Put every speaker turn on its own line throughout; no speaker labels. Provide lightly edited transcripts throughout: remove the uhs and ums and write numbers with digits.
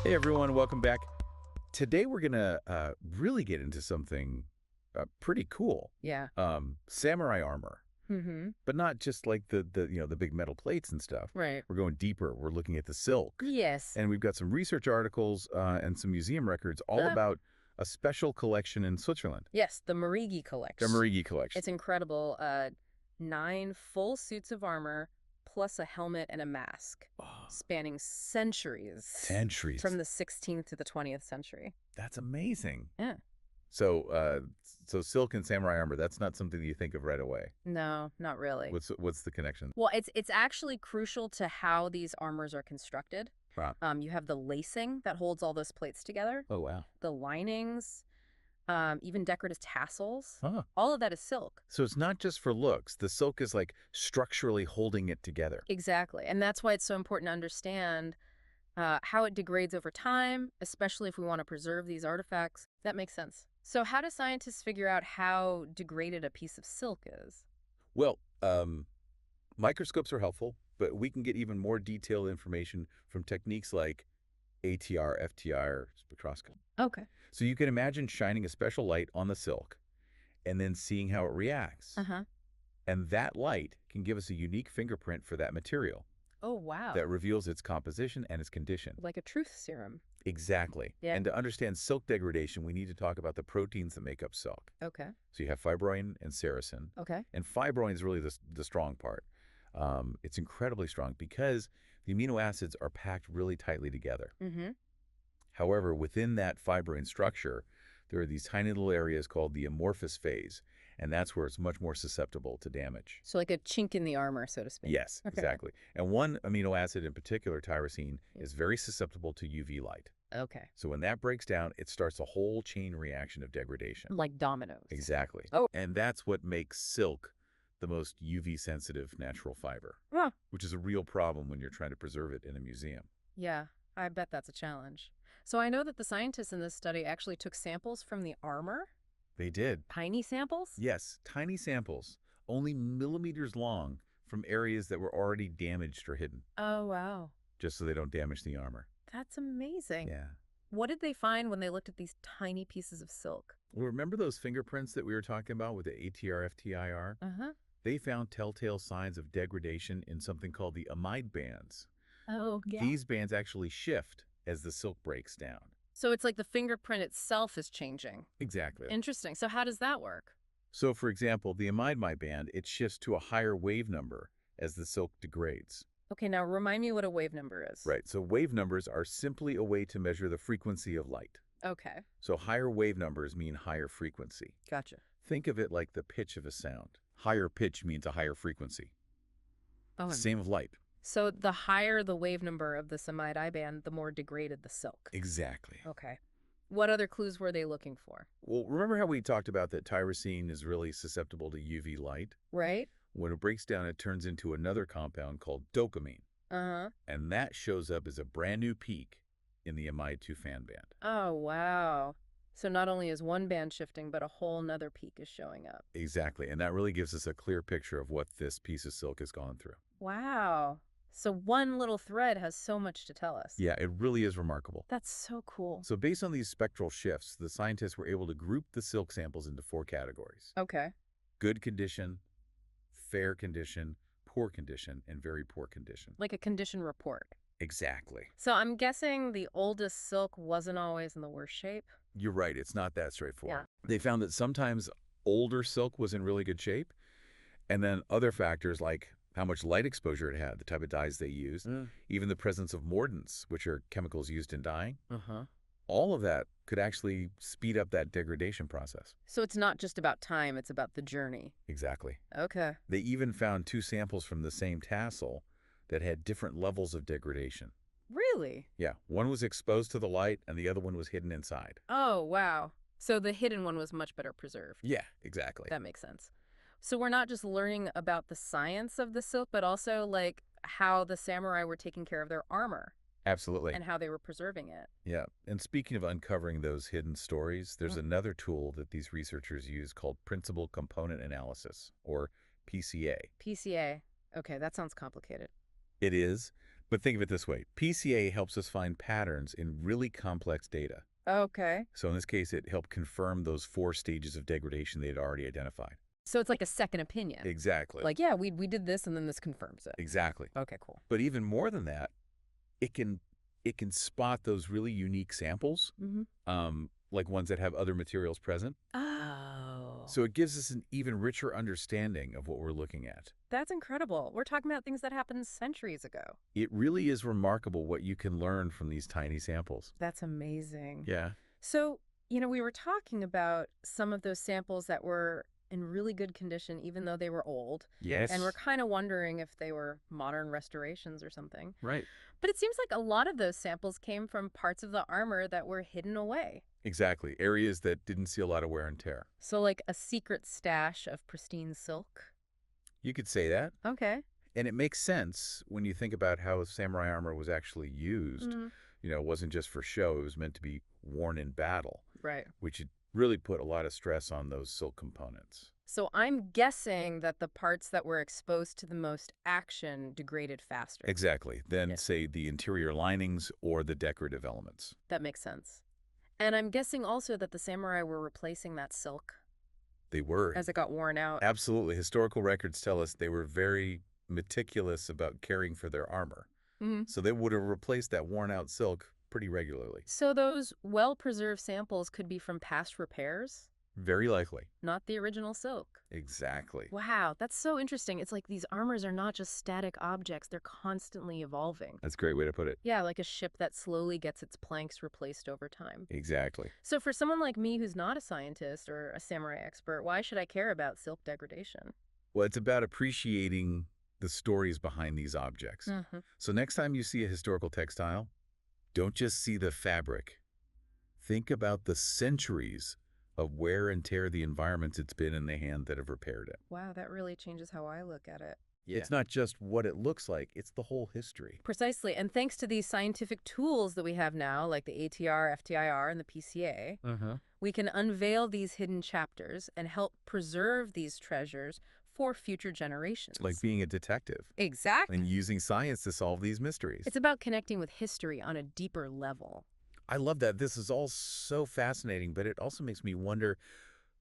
Hey everyone, welcome back. Today we're gonna really get into something pretty cool.
Yeah.
Samurai armor,
Mm-hmm.
but not just like the big metal plates and stuff.
Right.
We're going deeper. We're looking at the silk,
Yes.
and we've got some research articles and some museum records all
Uh,
about a special collection in Switzerland,
yes, the Morigi
the
Collection.
Morigi Collection.
It's incredible. 9 full suits of armor, plus a helmet and a mask,
Oh,
spanning centuries.
centuries.
From the 16th to the 20th century.
That's amazing.
Yeah.
So silk and samurai armor, that's not something that you think of right away.
No, not really.
What's the connection?
Well, it's actually crucial to how these armors are constructed.
Wow.
You have the lacing that holds all those plates together,
Oh, wow.
the linings, even decorative tassels.
Huh.
All of that is silk.
So it's not just for looks. The silk is like structurally holding it together.
Exactly. And that's why it's so important to understand how it degrades over time, especially if we want to preserve these artifacts. That makes sense. So how do scientists figure out how degraded a piece of silk is?
Well, microscopes are helpful, but we can get even more detailed information from techniques like ATR-FTIR spectroscopy.
Okay.
So you can imagine shining a special light on the silk and then seeing how it reacts.
Uh-huh.
And that light can give us a unique fingerprint for that material
Oh, wow.
that reveals its composition and its condition.
Like a truth serum.
Exactly.
Yeah.
And to understand silk degradation, we need to talk about the proteins that make up silk.
Okay.
So you have fibroin and sericin.
Okay.
And fibroin is really the strong part. It's incredibly strong because the amino acids are packed really tightly together.
Mm-hmm.
However, within that fibroin structure, there are these tiny little areas called the amorphous phase, and that's where it's much more susceptible to damage.
So like a chink in the armor, so to speak.
Yes,
Okay.
exactly. And one amino acid in particular, tyrosine, is very susceptible to UV light.
Okay.
So when that breaks down, it starts a whole chain reaction of degradation.
Like dominoes.
Exactly.
Oh.
And that's what makes silk the most UV-sensitive natural fiber,
Huh.
which is a real problem when you're trying to preserve it in a museum.
Yeah, I bet that's a challenge. So I know that the scientists in this study actually took samples from the armor.
They did.
Tiny samples?
Yes, tiny samples, only millimeters long, from areas that were already damaged or hidden,
Oh, wow.
just so they don't damage the armor.
That's amazing.
Yeah.
What did they find when they looked at these tiny pieces of silk?
Well, remember those fingerprints that we were talking about with the ATR-FTIR?
Uh-huh.
They found telltale signs of degradation in something called the amide bands.
Oh, yeah.
These bands actually shift as the silk breaks down.
So it's like the fingerprint itself is changing.
Exactly.
Interesting. So how does that work?
So, for example, the amide band, it shifts to a higher wave number as the silk degrades.
Okay, now remind me what a wave number is.
Right, so wave numbers are simply a way to measure the frequency of light.
Okay,
So higher wave numbers mean higher frequency.
gotcha.
Think of it like the pitch of a sound. Higher pitch means a higher frequency.
Oh,
Same of light.
so the higher the wave number of the amide band, the more degraded the silk.
Exactly.
Okay. What other clues were they looking for?
Well, remember how we talked about that tyrosine is really susceptible to UV light?
Right?
When it breaks down, it turns into another compound called dopamine.
Uh-huh.
And that shows up as a brand new peak in the amide 2 fan band.
Oh, wow. So not only is one band shifting, but a whole nother peak is showing up.
Exactly. And that really gives us a clear picture of what this piece of silk has gone through.
Wow. So one little thread has so much to tell us.
Yeah, it really is remarkable.
That's so cool.
So based on these spectral shifts, the scientists were able to group the silk samples into 4 categories.
Okay.
Good condition, fair condition, poor condition, and very poor condition.
Like a condition report.
Exactly.
So I'm guessing the oldest silk wasn't always in the worst shape.
You're right. It's not that straightforward.
Yeah.
They found that sometimes older silk was in really good shape, and then other factors like how much light exposure it had, the type of dyes they used, even the presence of mordants, which are chemicals used in dyeing,
Uh-huh.
all of that could actually speed up that degradation process.
So it's not just about time, it's about the journey.
Exactly.
Okay.
They even found 2 samples from the same tassel that had different levels of degradation.
Really?
Yeah, one was exposed to the light and the other one was hidden inside.
Oh, wow. So the hidden one was much better preserved.
Yeah, exactly.
That makes sense. So we're not just learning about the science of the silk, but also like how the samurai were taking care of their armor
Absolutely.
and how they were preserving it.
Yeah, and speaking of uncovering those hidden stories, there's another tool that these researchers use called principal component analysis, or PCA.
PCA. Okay, that sounds complicated.
It is, But think of it this way. PCA helps us find patterns in really complex data.
Okay.
So in this case, it helped confirm those 4 stages of degradation they had already identified.
So it's like a second opinion.
Exactly.
Like, yeah, we did this and then this confirms it.
Exactly.
Okay, cool.
But even more than that, it can spot those really unique samples, like ones that have other materials present.
Oh.
So it gives us an even richer understanding of what we're looking at.
That's incredible. We're talking about things that happened centuries ago.
It really is remarkable what you can learn from these tiny samples.
That's amazing.
Yeah.
So, we were talking about some of those samples that were in really good condition, even though they were old.
Yes.
And we're kind of wondering if they were modern restorations or something.
Right.
But it seems like a lot of those samples came from parts of the armor that were hidden away.
Exactly. Areas that didn't see a lot of wear and tear.
So like a secret stash of pristine silk.
You could say that.
Okay.
And it makes sense when you think about how samurai armor was actually used. It wasn't just for show. It was meant to be worn in battle.
Right.
Which really put a lot of stress on those silk components.
So I'm guessing that the parts that were exposed to the most action degraded faster.
Exactly. Then, say, the interior linings or the decorative elements.
That makes sense. And I'm guessing also that the samurai were replacing that silk.
They were.
As it got worn out.
Absolutely. Historical records tell us they were very meticulous about caring for their armor. So they would have replaced that worn-out silk pretty regularly.
So those well-preserved samples could be from past repairs?
Very likely.
Not the original silk.
Exactly.
Wow, that's so interesting. It's like these armors are not just static objects. They're constantly evolving.
That's a great way to put it.
Yeah, like a ship that slowly gets its planks replaced over time.
Exactly.
So for someone like me who's not a scientist or a samurai expert, why should I care about silk degradation?
Well, it's about appreciating the stories behind these objects. So next time you see a historical textile, don't just see the fabric. Think about the centuries of wear and tear the environments it's been in the hand that have repaired it.
Wow, that really changes how I look at it.
Yeah. It's not just what it looks like, it's the whole history.
Precisely. And thanks to these scientific tools that we have now, like the ATR-FTIR and the PCA, we can unveil these hidden chapters and help preserve these treasures for future generations.
Like being a detective.
Exactly.
And using science to solve these mysteries.
It's about connecting with history on a deeper level.
I love that. This is all so fascinating, but it also makes me wonder,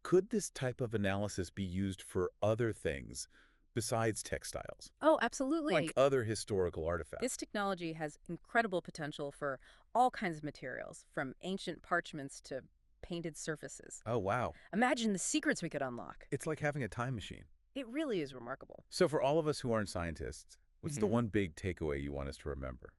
could this type of analysis be used for other things besides textiles?
Oh, absolutely.
Like other historical artifacts.
This technology has incredible potential for all kinds of materials, from ancient parchments to painted surfaces.
Oh, wow.
Imagine the secrets we could unlock.
It's like having a time machine.
It really is remarkable.
So for all of us who aren't scientists, what's the one big takeaway you want us to remember?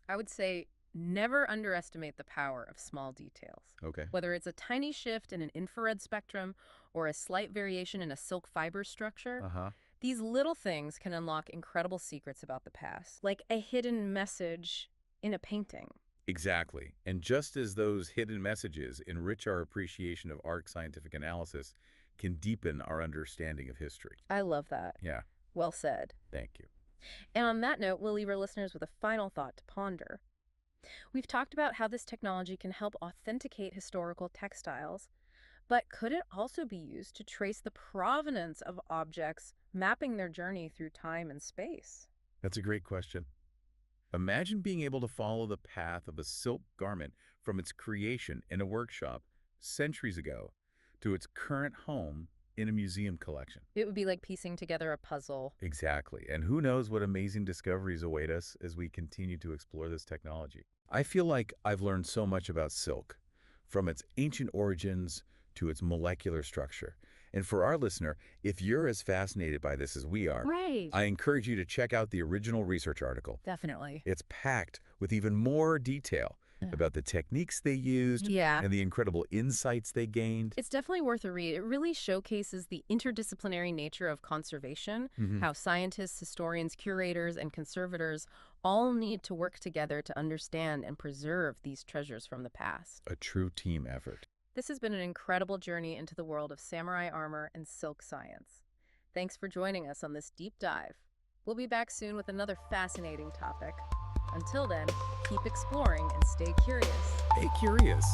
I would say never underestimate the power of small details.
Okay.
Whether it's a tiny shift in an infrared spectrum or a slight variation in a silk fiber structure, these little things can unlock incredible secrets about the past, like a hidden message in a painting.
Exactly. And just as those hidden messages enrich our appreciation of art scientific analysis, can deepen our understanding of history.
I love that.
Yeah.
Well said.
Thank you.
And on that note, we'll leave our listeners with a final thought to ponder. We've talked about how this technology can help authenticate historical textiles, but could it also be used to trace the provenance of objects, mapping their journey through time and space?
That's a great question. Imagine being able to follow the path of a silk garment from its creation in a workshop centuries ago to its current home in a museum collection.
It would be like piecing together a puzzle.
Exactly. And who knows what amazing discoveries await us as we continue to explore this technology. I feel like I've learned so much about silk, from its ancient origins to its molecular structure. And for our listener, if you're as fascinated by this as we are, I encourage you to check out the original research article.
Definitely.
It's packed with even more detail about the techniques they used and the incredible insights they gained.
It's definitely worth a read. It really showcases the interdisciplinary nature of conservation, how scientists, historians, curators, and conservators all need to work together to understand and preserve these treasures from the past.
A true team effort.
This has been an incredible journey into the world of samurai armor and silk science. Thanks for joining us on this deep dive. We'll be back soon with another fascinating topic. Until then, keep exploring and stay curious.
Stay curious.